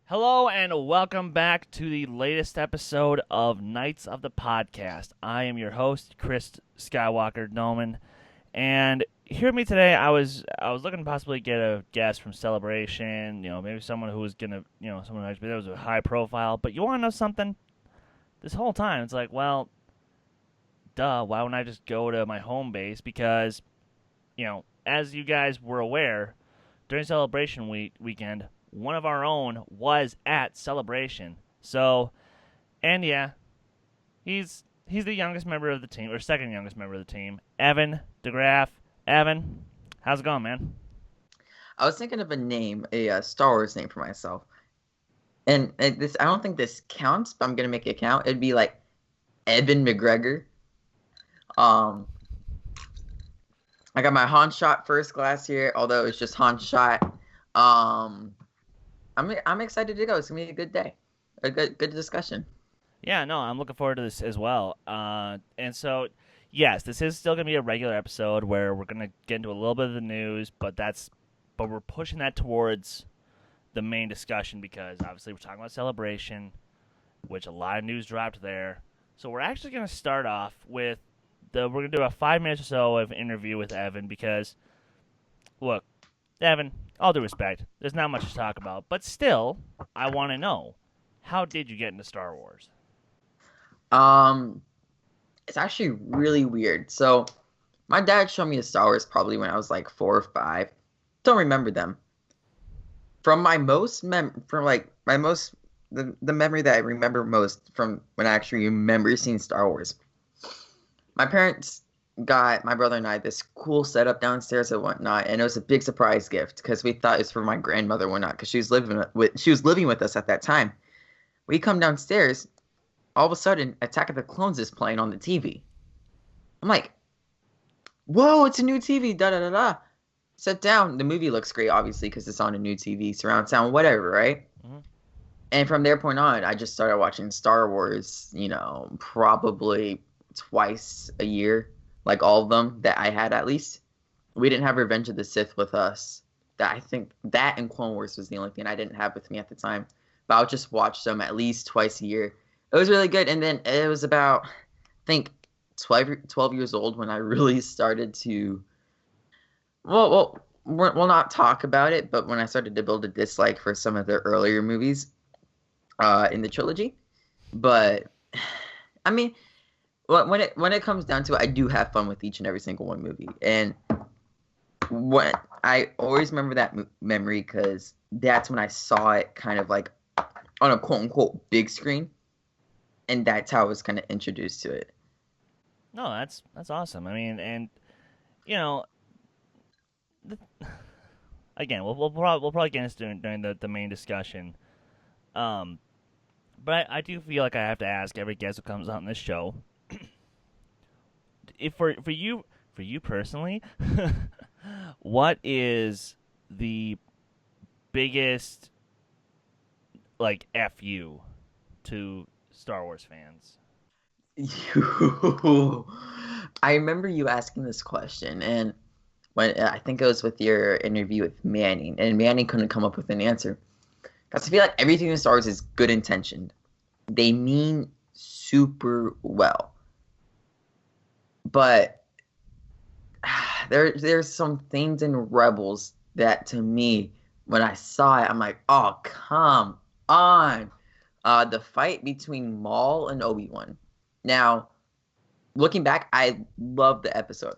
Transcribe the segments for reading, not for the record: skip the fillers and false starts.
Hello and welcome back to the latest episode of Knights of the Podcast. I am your host, Chris Skywalker Dohmen, and here with me today, I was looking to possibly get a guest from Celebration, maybe someone who was gonna, someone who actually was a high profile. But you want to know something? This whole time, it's like, well, duh, why wouldn't I just go to my home base? Because, as you guys were aware, during Celebration weekend, one of our own was at Celebration. So, and yeah, he's the youngest member of the team, or second youngest member of the team, Evan DeGraff. Evan, how's it going, man? I was thinking of a name, a Star Wars name for myself. And this, I don't think this counts, but I'm going to make it count. It'd be like Evan McGregor. I got my Han Shot first class here, although it's just Han Shot. I'm excited to go. It's gonna be a good day, a good discussion. Yeah, no, I'm looking forward to this as well. And so, yes, this is still gonna be a regular episode where we're gonna get into a little bit of the news, but we're pushing that towards the main discussion because obviously we're talking about Celebration, which a lot of news dropped there. So we're actually gonna start off with we're gonna do a 5 minutes or so of interview with Evan because, look, Evan, all due respect, there's not much to talk about, but still, I want to know, how did you get into Star Wars? It's actually really weird. So, my dad showed me Star Wars probably when I was like 4 or 5. Don't remember them. From my most the memory that I remember most from when I actually remember seeing Star Wars. My parents got my brother and I this cool setup downstairs and whatnot, and it was a big surprise gift because we thought it was for my grandmother and whatnot because she was living with us at that time. We come downstairs, all of a sudden Attack of the Clones is playing on the TV. I'm like, whoa, it's a new TV, da da da da. Sit down. The movie looks great, obviously, because it's on a new TV, surround sound, whatever, right? Mm-hmm. And from there point on, I just started watching Star Wars, probably twice a year. Like all of them that I had, at least. We didn't have Revenge of the Sith with us. I think that and Clone Wars was the only thing I didn't have with me at the time. But I'll just watch them at least twice a year. It was really good. And then it was about, I think, 12 years old when I really started to, we'll not talk about it, but when I started to build a dislike for some of the earlier movies in the trilogy. But, I mean, when it comes down to it, I do have fun with each and every single one movie. And what I always remember that memory because that's when I saw it kind of like on a quote-unquote big screen. And that's how I was kind of introduced to it. No, that's awesome. I mean, and, again, we'll probably get into it during the main discussion. But I do feel like I have to ask every guest who comes on this show, if for you personally, what is the biggest FU to Star Wars fans? I remember you asking this question, and when I think it was with your interview with Manning, and Manning couldn't come up with an answer. Because I feel like everything in Star Wars is good intentioned. They mean super well. But there's some things in Rebels that, to me, when I saw it, I'm like, oh, come on. The fight between Maul and Obi-Wan. Now, looking back, I love the episode.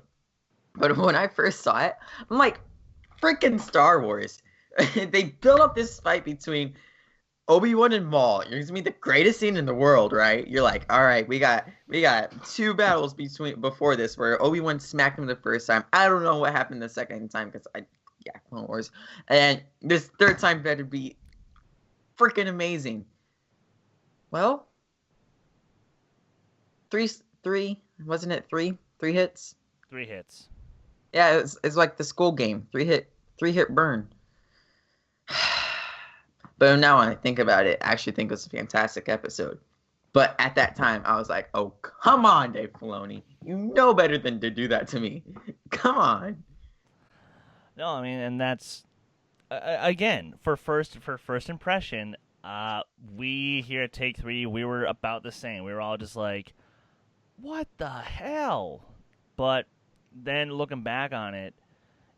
But when I first saw it, I'm like, freaking Star Wars. They built up this fight between Obi-Wan and Maul. It's gonna be the greatest scene in the world, right? You're like, all right, we got two battles before this where Obi-Wan smacked him the first time. I don't know what happened the second time because I Yeah, Clone Wars. And this third time better be freaking amazing. Well, three, wasn't it three? 3 hits? 3 hits. Yeah, it's like the school game. Three hit burn. But now when I think about it, I actually think it was a fantastic episode. But at that time, I was like, oh, come on, Dave Filoni. You know better than to do that to me. Come on. No, I mean, and that's again for first impression. We here at Take Three, we were about the same. We were all just like, "What the hell?" But then looking back on it,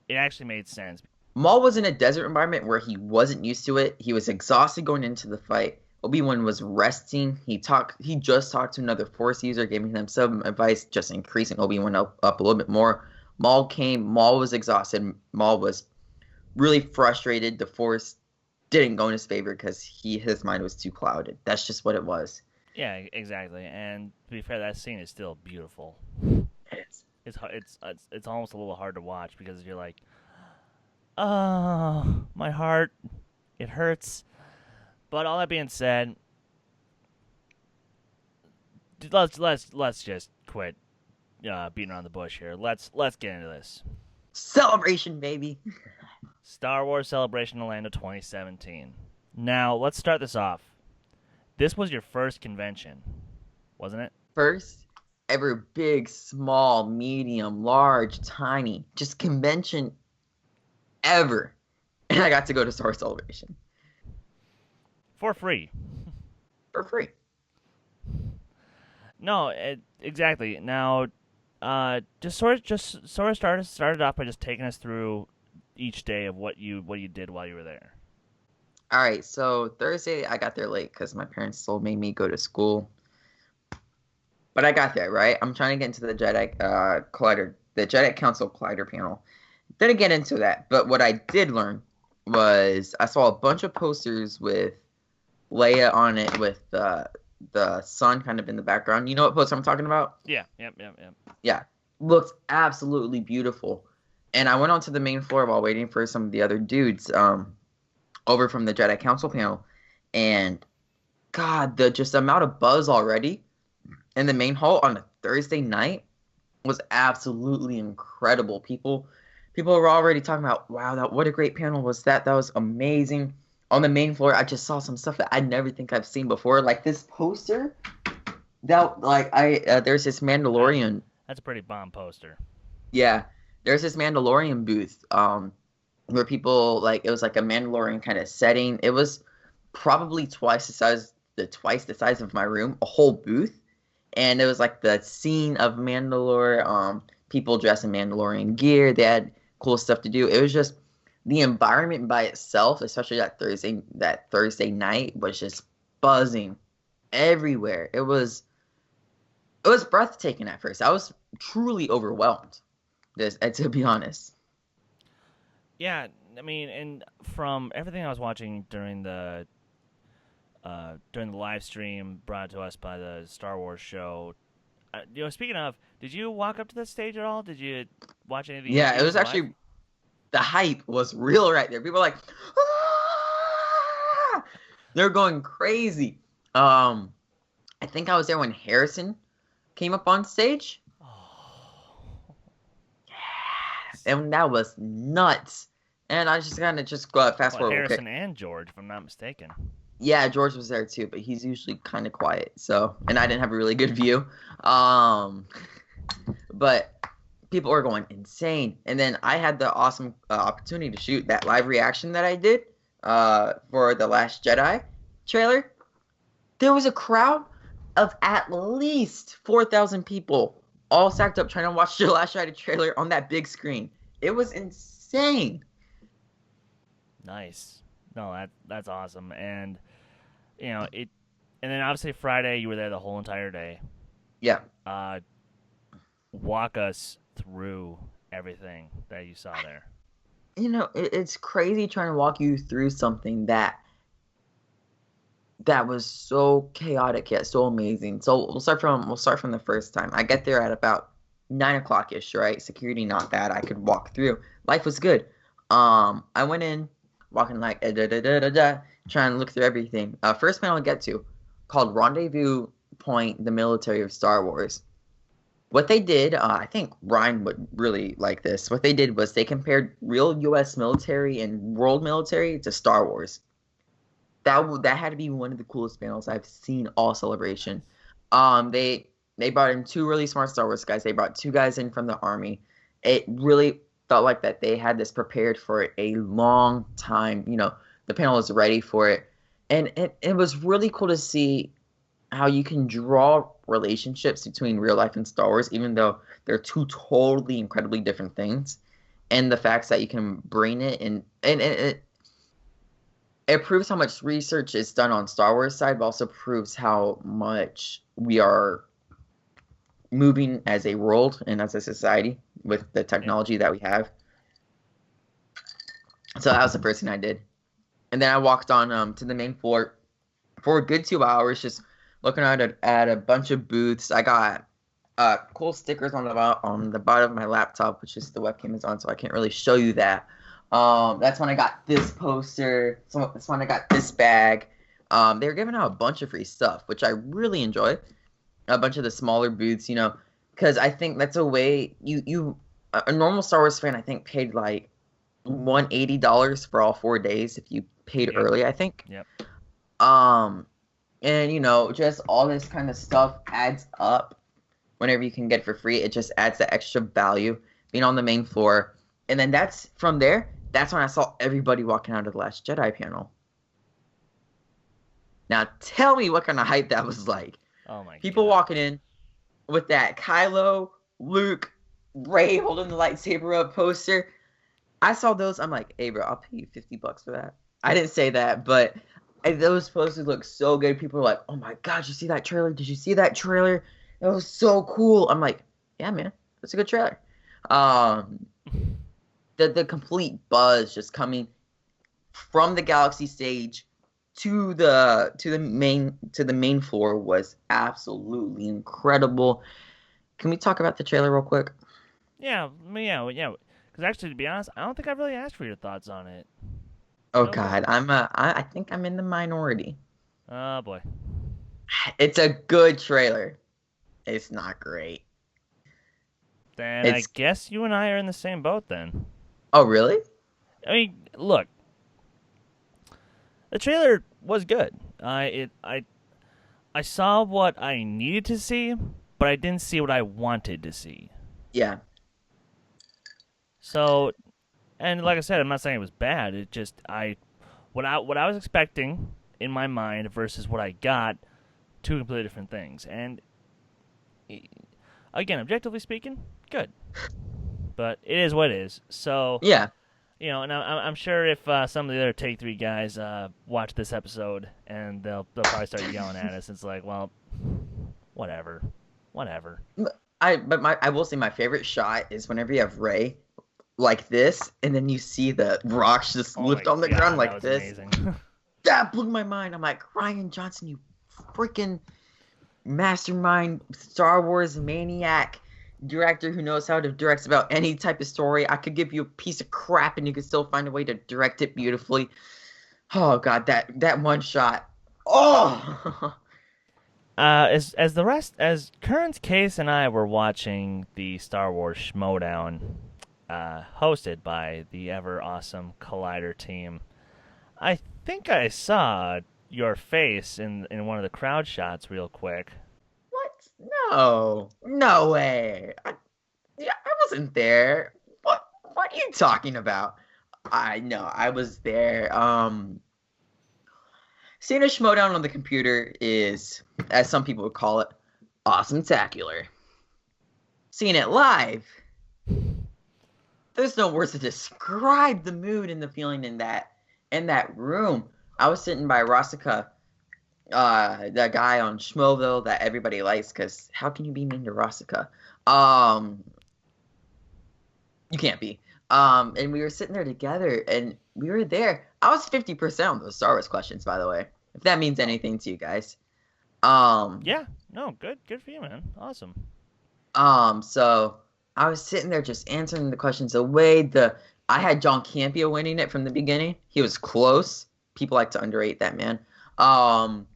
it actually made sense. Maul was in a desert environment where he wasn't used to it. He was exhausted going into the fight. Obi-Wan was resting. He just talked to another Force user, giving him some advice, just increasing Obi-Wan up a little bit more. Maul was exhausted. Maul was really frustrated. The Force didn't go in his favor because his mind was too clouded. That's just what it was. Yeah, exactly. And to be fair, that scene is still beautiful. It's almost a little hard to watch because you're like, oh, my heart, it hurts. But all that being said, let's just quit beating around the bush here. Let's get into this. Celebration, baby. Star Wars Celebration Orlando 2017. Now, let's start this off. This was your first convention, wasn't it? First ever big, small, medium, large, tiny, just convention ever. And I got to go to Star Wars Celebration. For free. For free. No, exactly. Now, just sort of started off by just taking us through each day of what you did while you were there. All right, so Thursday I got there late because my parents still made me go to school. But I got there, right? I'm trying to get into the Jedi Collider, the Jedi Council Collider panel. Didn't get into that, but what I did learn was I saw a bunch of posters with Leia on it with the sun kind of in the background. You know what poster I'm talking about? Yeah, yep. Yeah, looked absolutely beautiful. And I went onto the main floor while waiting for some of the other dudes over from the Jedi Council panel. And God, the amount of buzz already in the main hall on a Thursday night was absolutely incredible. People were already talking about, wow, what a great panel was that. That was amazing. On the main floor, I just saw some stuff that I never think I've seen before. Like this poster that there's this Mandalorian. That's a pretty bomb poster. Yeah. There's this Mandalorian booth where people, it was like a Mandalorian kind of setting. It was probably twice the size of my room, a whole booth. And it was like the scene of Mandalore, people dressed in Mandalorian gear. They had cool stuff to do. It was just the environment by itself, especially that Thursday night, was just buzzing everywhere. It was breathtaking at first. I was truly overwhelmed. To be honest. Yeah, I mean, and from everything I was watching during the live stream brought to us by the Star Wars show, speaking of, did you walk up to the stage at all? Did you watch any of the? Yeah, it was live? Actually, the hype was real right there. People were like, ah! They're going crazy. I think I was there when Harrison came up on stage. And that was nuts. And I just kind of fast forward. Harrison and George, if I'm not mistaken. Yeah, George was there too, but he's usually kind of quiet. And I didn't have a really good view. But people were going insane. And then I had the awesome opportunity to shoot that live reaction that I did for The Last Jedi trailer. There was a crowd of at least 4,000 people all stacked up trying to watch The Last Jedi trailer on that big screen. It was insane. Nice. No, that's awesome. And and then obviously Friday you were there the whole entire day. Yeah. Walk us through everything that you saw there. It's crazy trying to walk you through something that was so chaotic yet so amazing. So we'll start from the first time. I get there at about 9 o'clock ish, right? Security not bad. I could walk through. Life was good. I went in, walking like trying to look through everything. First panel I get to, called Rendezvous Point: The Military of Star Wars. What they did, I think Ryan would really like this. What they did was they compared real U.S. military and world military to Star Wars. That had to be one of the coolest panels I've seen all celebration. They brought in two really smart Star Wars guys. They brought two guys in from the Army. It really felt like that they had this prepared for a long time. The panel was ready for it. And it was really cool to see how you can draw relationships between real life and Star Wars, even though they're two totally incredibly different things. And the facts that you can bring it and it proves how much research is done on Star Wars side, but also proves how much we are moving as a world and as a society with the technology that we have. So that was the first thing I did. And then I walked on to the main floor for a good 2 hours, just looking at a bunch of booths. I got cool stickers on the bottom of my laptop, which is the webcam is on, so I can't really show you that. That's when I got this poster. That's when I got this bag. They were giving out a bunch of free stuff, which I really enjoy. A bunch of the smaller booths, because I think that's a way a normal Star Wars fan, I think, paid like $180 for all 4 days if you paid early, I think. Yep. And just all this kind of stuff adds up whenever you can get it for free. It just adds the extra value being on the main floor. And then that's when I saw everybody walking out of the Last Jedi panel. Now tell me what kind of hype that was like. Oh my People God. walking in with that Kylo, Luke, Rey holding the lightsaber up poster. I saw those. I'm like, hey, bro, I'll pay you $50 for that. I didn't say that, but those posters look so good. People are like, oh my God, did you see that trailer? Did you see that trailer? It was so cool. I'm like, yeah, man, that's a good trailer. The complete buzz just coming from the Galaxy stage to the main floor was absolutely incredible. Can we talk about the trailer real quick? Yeah. Because actually, to be honest, I don't think I've really asked for your thoughts on it. Oh God, I think I'm in the minority. Oh boy. It's a good trailer. It's not great. Then I guess you and I are in the same boat then. Oh really? I mean, look. The trailer was good. I saw what I needed to see, but I didn't see what I wanted to see. Yeah. So, and like I said, I'm not saying it was bad. It just what I was expecting in my mind versus what I got, two completely different things. And again, objectively speaking, good. But it is what it is. So yeah. And I'm sure if some of the other Take 3 guys watch this episode, and they'll probably start yelling at us. It's like, well, whatever. I will say my favorite shot is whenever you have Rey like this, and then you see the rocks just lift on the ground like this. Amazing. That blew my mind. I'm like, Rian Johnson, you freaking mastermind, Star Wars maniac director who knows how to direct about any type of story. I could give you a piece of crap and you could still find a way to direct it beautifully. Oh God, that one shot. Oh. As Current Case and I were watching the Star Wars Schmodown, hosted by the ever awesome Collider team, I think I saw your face in one of the crowd shots real quick. What? No way. I wasn't there. What are you talking about? I know I was there. Seeing a Schmodown on the computer is, as some people would call it, awesome-tacular. Seeing it live, there's no words to describe the mood and the feeling in that room. I was sitting by Rosika, the guy on Schmoville that everybody likes, because how can you be mean to Rosika? You can't be. And we were sitting there together, and we were there. I was 50% on those Star Wars questions, by the way, if that means anything to you guys. Yeah, no, good for you, man. Awesome. So I was sitting there just answering the questions the way the I had John Campea winning it from the beginning. He was close. People like to underrate that man. Um,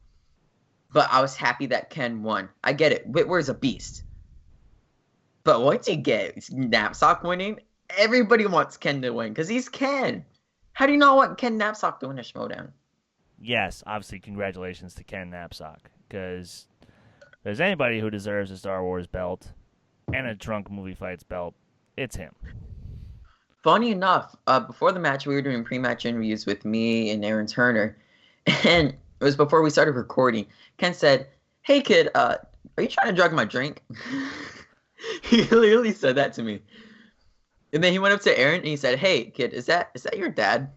but I was happy that Ken won. I get it. Whitwer's a beast. But once you get Knapsack winning, everybody wants Ken to win because he's Ken. How do you not want Ken Knapsack to win a Schmodown? Yes, obviously, congratulations to Ken Knapsack, because if there's anybody who deserves a Star Wars belt and a drunk movie fights belt, it's him. Funny enough, before the match, we were doing pre-match interviews with me and Aaron Turner, and it was before we started recording. Ken said, "Hey kid, are you trying to drug my drink?" He literally said that to me. And then he went up to Aaron and he said, "Hey kid, is that your dad?"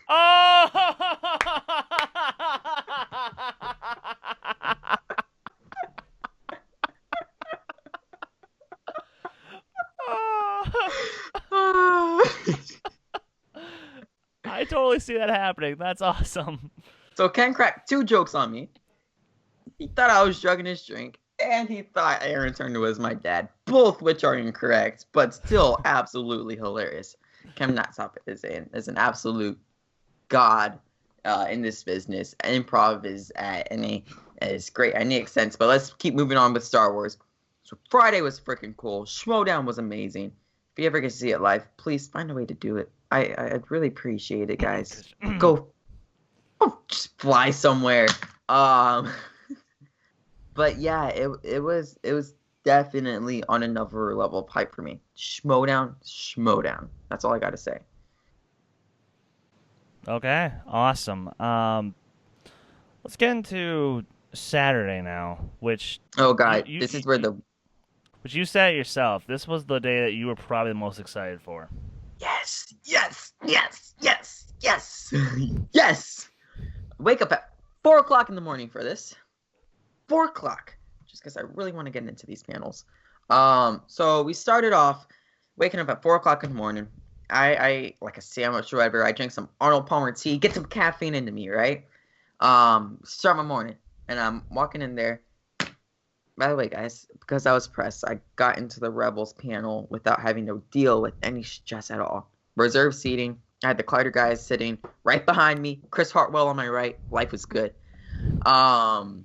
Oh! I totally see that happening. That's awesome. So Ken cracked 2 jokes on me. He thought I was drugging his drink, and he thought Aaron Turner was my dad, both which are incorrect, but still absolutely hilarious. Ken Knapsack is an absolute god in this business. Improv is great at any extent, but let's keep moving on with Star Wars. So Friday was freaking cool. Schmodown was amazing. If you ever get to see it live, please find a way to do it. I'd really appreciate it, guys. Go, just fly somewhere. But yeah, it was definitely on another level of hype for me. Schmodown. That's all I gotta say. Okay, awesome. Let's get into Saturday now, which Oh god, this is where which you said it yourself. This was the day that you were probably the most excited for. yes. Yes. Wake up at 4:00 in the morning for this. 4:00, just because I really want to get into these panels. So we started off waking up at 4:00 in the morning. I like a sandwich or whatever. I drink some Arnold Palmer tea, get some caffeine into me, right? Start my morning, and I'm walking in there. By the way, guys, because I was pressed, I got into the Rebels panel without having to deal with any stress at all. Reserve seating. I had the Kleider guys sitting right behind me. Chris Hartwell on my right. Life was good. And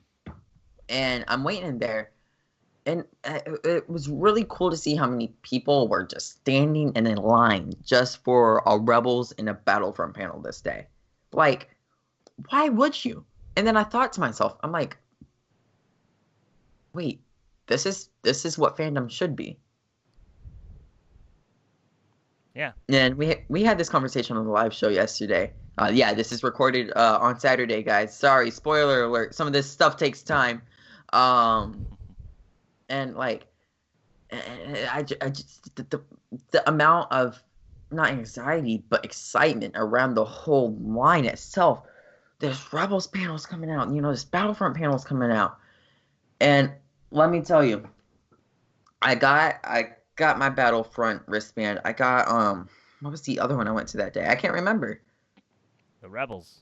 I'm waiting in there. And it was really cool to see how many people were just standing in a line just for a Rebels in a Battlefront panel this day. Like, why would you? And then I thought to myself, I'm like, wait, this is what fandom should be. Yeah. And we had this conversation on the live show yesterday. Yeah, this is recorded on Saturday, guys. Sorry, spoiler alert. Some of this stuff takes time. And like, I just the amount of not anxiety but excitement around the whole line itself. There's Rebels panels coming out, there's Battlefront panels coming out, and let me tell you, I got my Battlefront wristband. I got what was the other one I went to that day? I can't remember. The Rebels.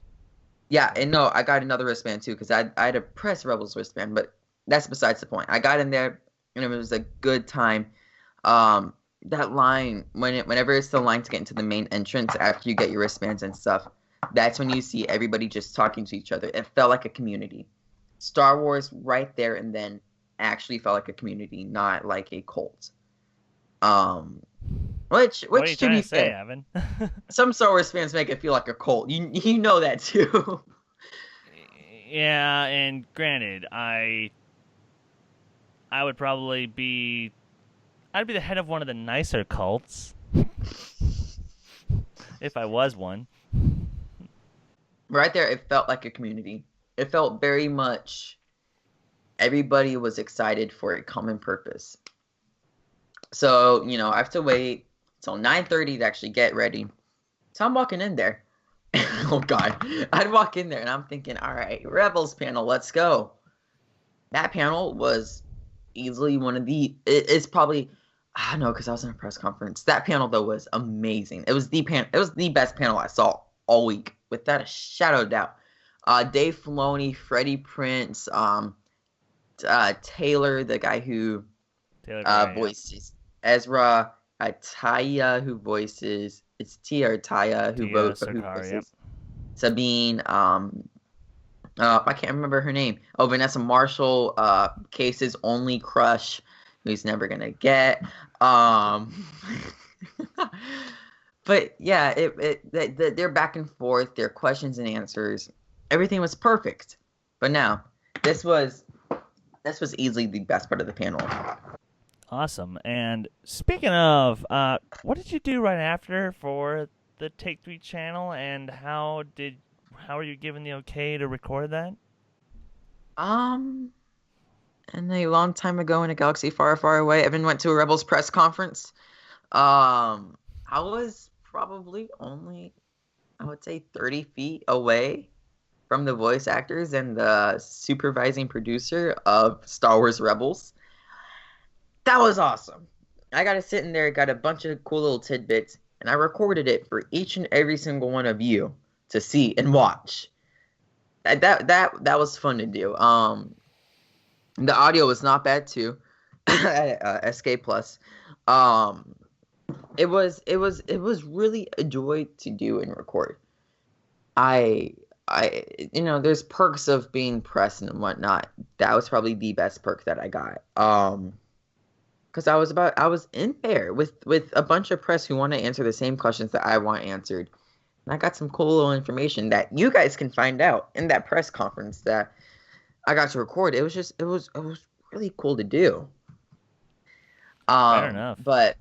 Yeah, and no, I got another wristband too because I had a press Rebels wristband, but that's besides the point. I got in there and it was a good time. That line whenever it's the line to get into the main entrance after you get your wristbands and stuff, that's when you see everybody just talking to each other. It felt like a community. Star Wars right there and then actually felt like a community, not like a cult. Which What are you to trying be to say, fair, Evan? some Star Wars fans make it feel like a cult. You know that too. Yeah, and granted, I would probably be I'd be the head of one of the nicer cults if I was one. Right there, it felt like a community. It felt very much everybody was excited for a common purpose. So, I have to wait till 9:30 to actually get ready. So I'm walking in there. Oh, God. I'd walk in there, and I'm thinking, all right, Rebels panel, let's go. That panel was easily one of it's probably, I don't know, because I was in a press conference. That panel, though, was amazing. It was the best panel I saw all week, without a shadow of doubt. Dave Filoni, Freddie Prinze, Taylor, the guy who voices Ezra, Taya, who voices it's Tia or Taya who Tia who Sarkar, voices yep. Sabine. I can't remember her name. Oh, Vanessa Marshall. Case's only crush, who he's never gonna get. But yeah, they're back and forth. Their questions and answers. Everything was perfect. But now, this was easily the best part of the panel. Awesome. And speaking of, what did you do right after for the Take 3 channel, and how are you given the okay to record that? And a long time ago in a galaxy far, far away, Evan went to a Rebels press conference. I was probably only, I would say, 30 feet away from the voice actors and the supervising producer of Star Wars Rebels. That was awesome. I got to sit in there, got a bunch of cool little tidbits, and I recorded it for each and every single one of you to see and watch. That was fun to do. The audio was not bad too. SK Plus. It was really a joy to do and record. I there's perks of being pressed and whatnot. That was probably the best perk that I got. Because I was in there with a bunch of press who want to answer the same questions that I want answered. And I got some cool little information that you guys can find out in that press conference that I got to record. It was really cool to do. Fair enough. But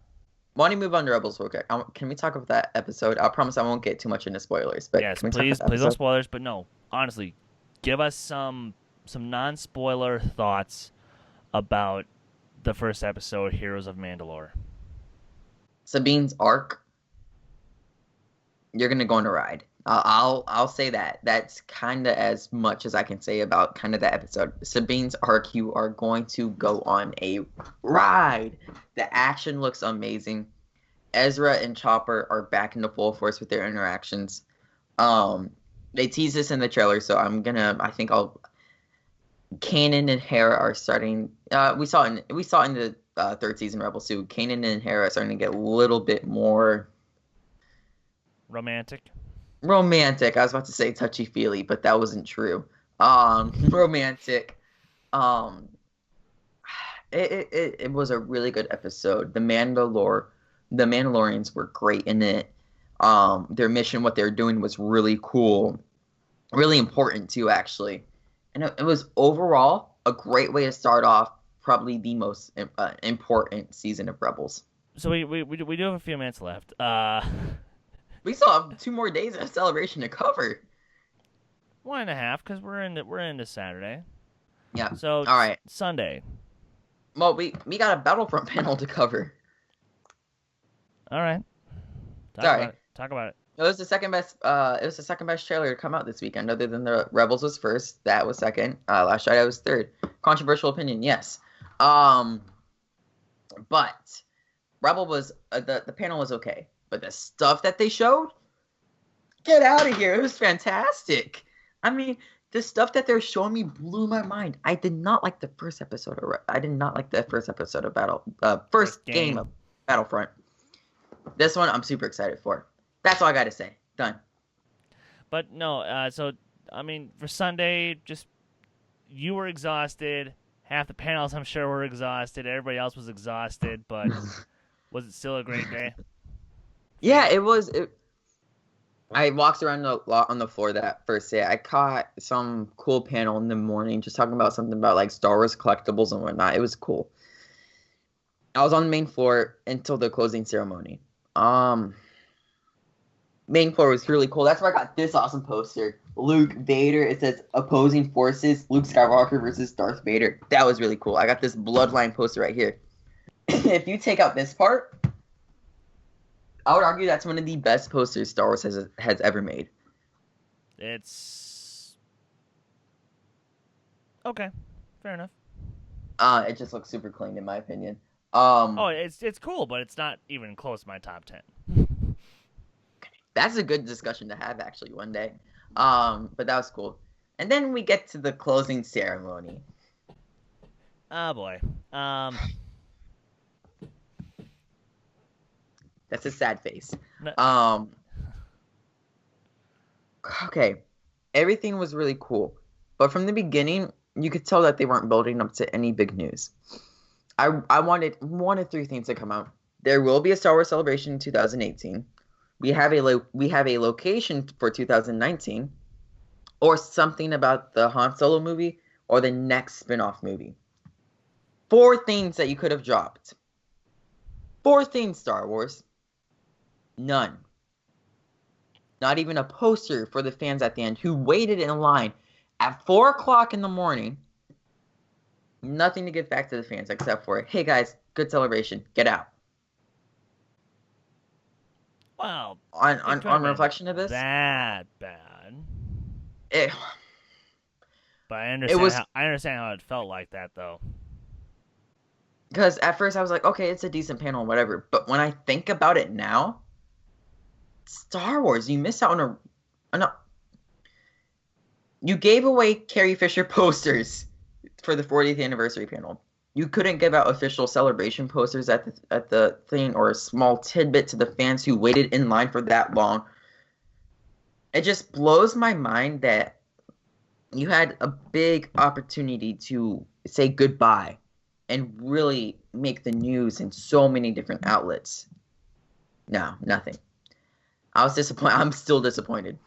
why don't you move on to Rebels real quick? Can we talk about that episode? I promise I won't get too much into spoilers. But Yes, can we please, talk about that please no episode? spoilers. But no, honestly, give us some non-spoiler thoughts about the first episode, Heroes of Mandalore. Sabine's arc. You're gonna go on a ride. I'll say that. That's kind of as much as I can say about kind of that episode. Sabine's arc. You are going to go on a ride. The action looks amazing. Ezra and Chopper are back into full force with their interactions. They tease this in the trailer, so I think Kanan and Hera are starting. We saw in the third season Rebels too. Kanan and Hera are starting to get a little bit more Romantic. romantic. I was about to say touchy feely, but that wasn't true. Romantic. Um, it was a really good episode. The Mandalorians were great in it. Their mission, what they're doing, was really cool, really important too, actually. And it was overall a great way to start off probably the most important season of Rebels. So we do have a few minutes left. We still have 2 more days of celebration to cover. 1.5, because we're into Saturday. Yeah. So all right. Sunday. Well, we got a Battlefront panel to cover. All right. Talk about it. It was the second best. It was the second best trailer to come out this weekend, other than the Rebels was first. That was second. Last Jedi was third. Controversial opinion, yes. But Rebel was the panel was okay, but the stuff that they showed, get out of here! It was fantastic. I mean, the stuff that they're showing me blew my mind. I did not like the first episode of first game of Battlefront. This one I'm super excited for. That's all I gotta say. Done. But no, so I mean, for Sunday, just you were exhausted. Half the panels, I'm sure, were exhausted. Everybody else was exhausted, but was it still a great day? Yeah, it was. I walked around a lot on the floor that first day. I caught some cool panel in the morning, just talking about something about like Star Wars collectibles and whatnot. It was cool. I was on the main floor until the closing ceremony. Main floor was really cool. That's where I got this awesome poster. Luke, Vader. It says opposing forces. Luke Skywalker versus Darth Vader. That was really cool. I got this Bloodline poster right here. If you take out this part, I would argue that's one of the best posters Star Wars has ever made. It's okay. Fair enough. It just looks super clean in my opinion. It's cool, but it's not even close to my top 10. That's a good discussion to have actually one day. But that was cool. And then we get to the closing ceremony. Oh boy. That's a sad face. No, Um, okay, everything was really cool, but from the beginning, you could tell that they weren't building up to any big news. I wanted one of three things to come out. There will be a Star Wars Celebration in 2018. We have a location for 2019, or something about the Han Solo movie or the next spin-off movie. Four things that you could have dropped. Four things, Star Wars. None. Not even a poster for the fans at the end who waited in line at 4 o'clock in the morning. Nothing to give back to the fans except for, hey guys, good celebration. Get out. well, On it on, could have on been reflection of this, that bad. it But it was I understand how it felt like that though. because at first I was like, okay, it's a decent panel, whatever. But when I think about it now, Star Wars, you missed out on a you gave away Carrie Fisher posters for the 40th anniversary panel. You couldn't give out official celebration posters at the thing or a small tidbit to the fans who waited in line for that long. It just blows my mind that you had a big opportunity to say goodbye and really make the news in so many different outlets. No, nothing. I was disappointed. I'm still disappointed.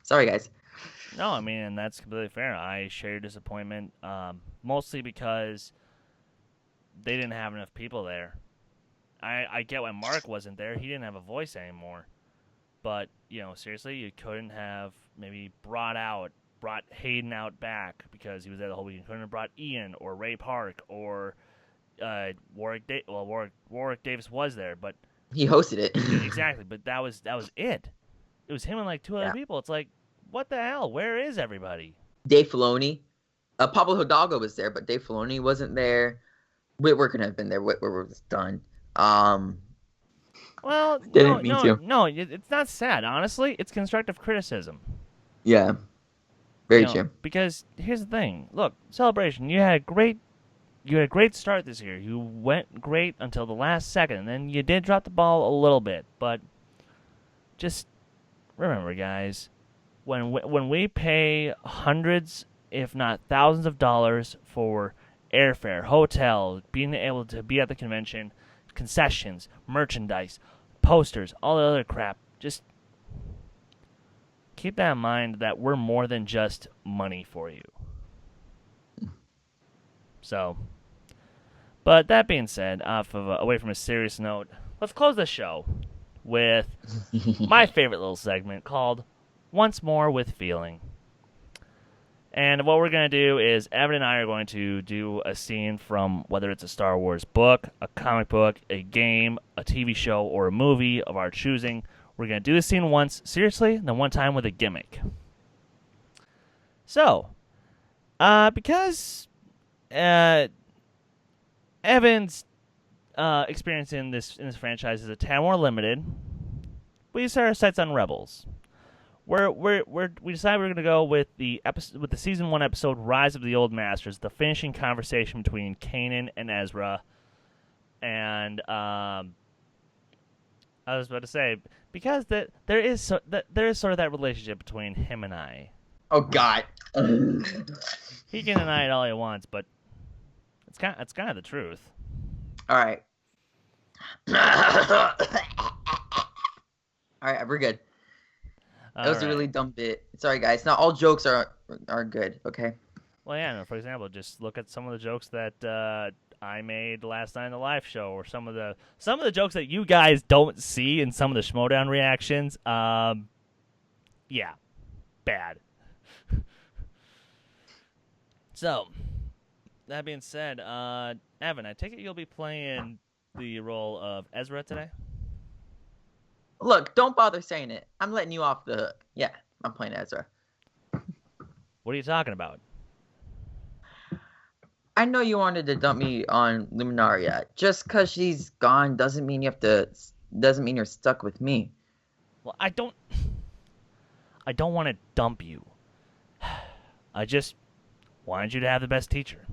Sorry, guys. No, I mean, and that's completely fair. I share your disappointment, mostly because they didn't have enough people there. I get why Mark wasn't there. He didn't have a voice anymore. But, seriously, you couldn't have maybe brought Hayden out back because he was there the whole week. You couldn't have brought Ian or Ray Park or Warwick Davis was there, but He hosted it. exactly. But that was it. It was him and like two other Yeah. people. It's like, what the hell? Where is everybody? Dave Filoni. Pablo Hidalgo was there, but Dave Filoni wasn't there. Whitwer couldn't have been there. Whitwer was done. Well, Didn't mean to. no. It's not sad. Honestly, it's constructive criticism. Yeah, very true. Because here's the thing. Look, Celebration. You had a great start this year. You went great until the last second, and then you did drop the ball a little bit. But just remember, guys, when we pay hundreds, if not thousands of dollars for airfare, hotel, being able to be at the convention, concessions, merchandise, posters, all the other crap, just keep that in mind that we're more than just money for you. So, but that being said, away from a serious note, let's close the show with my favorite little segment called Once More with Feeling. And what we're going to do is Evan and I are going to do a scene from whether it's a Star Wars book, a comic book, a game, a TV show, or a movie of our choosing. We're going to do the scene once seriously, and then one time with a gimmick. So, because Evan's experience in this franchise is a tad more limited, we set our sights on Rebels. We decided we're going to go with the season 1 episode Rise of the Old Masters, the finishing conversation between Kanan and Ezra, and I was about to say because there is sort of that relationship between him and I. Oh God. He can deny it all he wants, but it's kind of the truth. All right. All right, we're good. That was a really dumb bit. Sorry, guys. Not all jokes are good. Okay. Well, yeah. No, for example, just look at some of the jokes that I made last night in the live show, or some of the jokes that you guys don't see in some of the Schmodown reactions. Yeah, bad. So, that being said, Evan, I take it you'll be playing the role of Ezra today? Look, don't bother saying it. I'm letting you off the hook. Yeah, I'm playing Ezra. What are you talking about? I know you wanted to dump me on Luminaria. Just because she's gone doesn't mean you're stuck with me. Well, I don't want to dump you. I just wanted you to have the best teacher.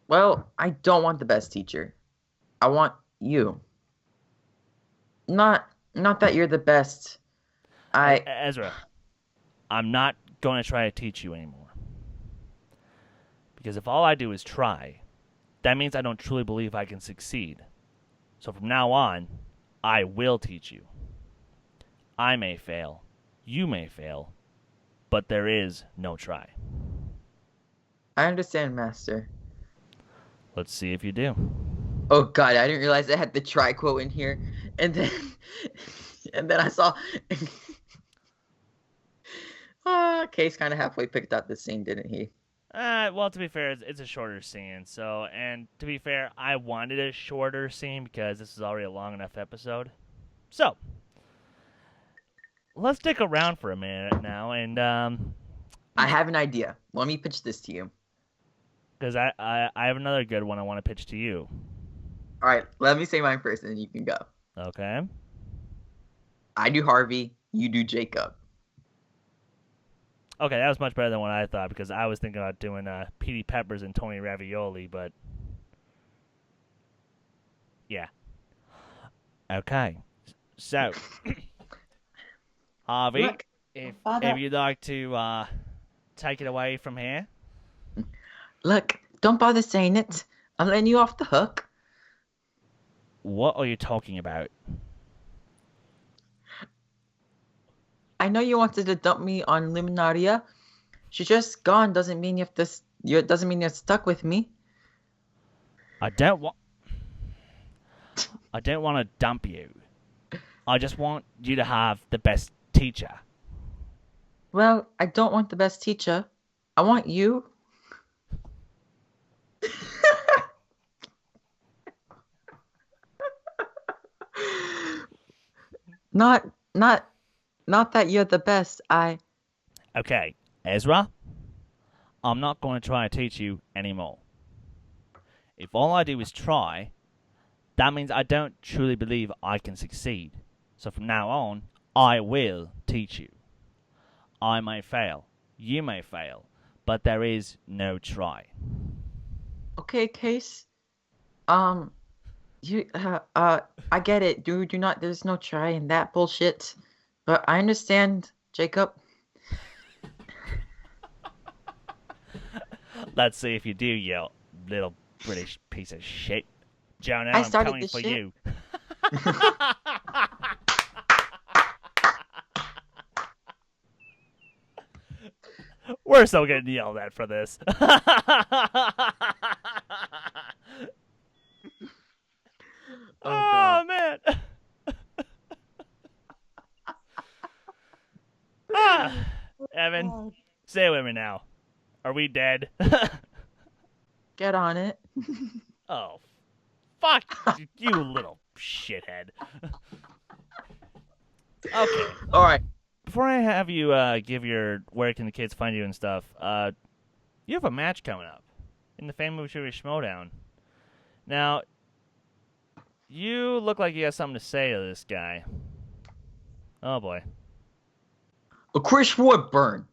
Well, I don't want the best teacher. I want you. Not not that you're the best. I Ezra, I'm not going to try to teach you anymore. Because if all I do is try, that means I don't truly believe I can succeed. So from now on, I will teach you. I may fail, you may fail, but there is no try. I understand, Master. Let's see if you do. Oh God, I didn't realize I had the try quote in here, and then and then I saw. Case kind of halfway picked out the scene, didn't he? Well, to be fair, it's a shorter scene. So, and to be fair, I wanted a shorter scene because this is already a long enough episode. So, let's stick around for a minute now, and I have an idea. Let me pitch this to you. because I have another good one I want to pitch to you. All right, let me say mine first, and then you can go. Okay. I do Harvey. You do Jacob. Okay, that was much better than what I thought because I was thinking about doing Petey Peppers and Tony Ravioli, but yeah. Okay. So, Harvey, Look, if you'd like to take it away from here. look, don't bother saying it. I'm letting you off the hook. What are you talking about? I know you wanted to dump me on Liminaria. She's just gone. Doesn't mean you have to. Doesn't mean you're stuck with me. I don't want to dump you. I just want you to have the best teacher. Well, I don't want the best teacher. I want you. Not, not, not that you're the best. Okay, Ezra, I'm not going to try to teach you anymore. If all I do is try, that means I don't truly believe I can succeed. So from now on, I will teach you. I may fail, you may fail, but there is no try. Okay, Case. You, I get it. Do not. There's no try in that bullshit. But I understand, Jacob. Let's see if you do, you little British piece of shit. Jonah, I I'm started coming this for shit. you. We're still getting yelled at for this. God. Oh, man. Evan, God. stay with me now. Are we dead? Get on it. Oh, fuck you, little shithead. Okay. All right. Before I have you give your where can the kids find you and stuff, you have a match coming up in the Fan Movie Trivia Schmodown. Now, you look like you have something to say to this guy. Oh boy. Chris Woodburn.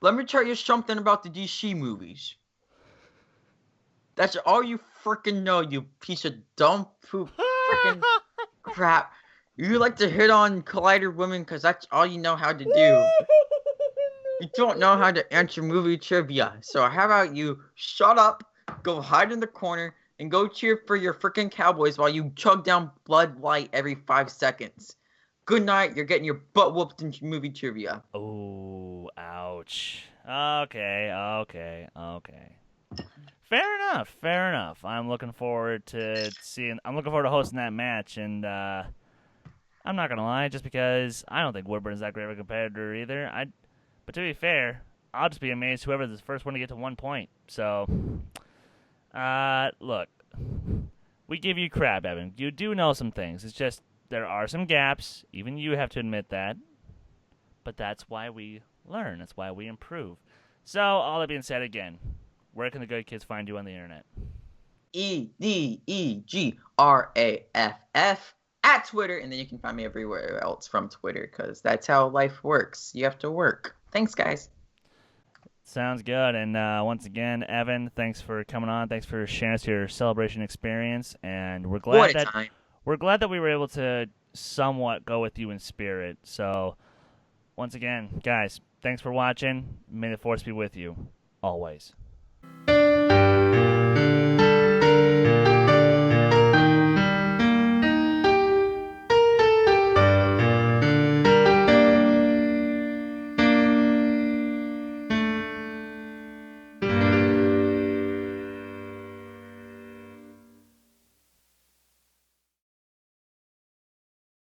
Let me tell you something about the DC movies. That's all you freaking know, you piece of dumb poop freaking crap. You like to hit on Collider women because that's all you know how to do. You don't know how to answer movie trivia. So how about you shut up, go hide in the corner, and go cheer for your freaking Cowboys while you chug down Bud Light every 5 seconds. Good night. You're getting your butt whooped in movie trivia. Oh, ouch. Okay. Fair enough. I'm looking forward to hosting that match, and I'm not gonna lie, just because I don't think Woodburn's that great of a competitor either. But to be fair, I'll just be amazed whoever's the first one to get to 1 point. So, look, we give you crap, Evan. You do know some things. It's just there are some gaps. Even you have to admit that. But that's why we learn. That's why we improve. So, all that being said, again, where can the good kids find you on the internet? EDEGRAFF at Twitter, and then you can find me everywhere else from Twitter, because that's how life works. You have to work. Thanks, guys. Sounds good. And once again, Evan, thanks for coming on. Thanks for sharing us your celebration experience. And we're glad What a that time. we're glad that we were able to somewhat go with you in spirit. So, once again, guys, thanks for watching. May the Force be with you always.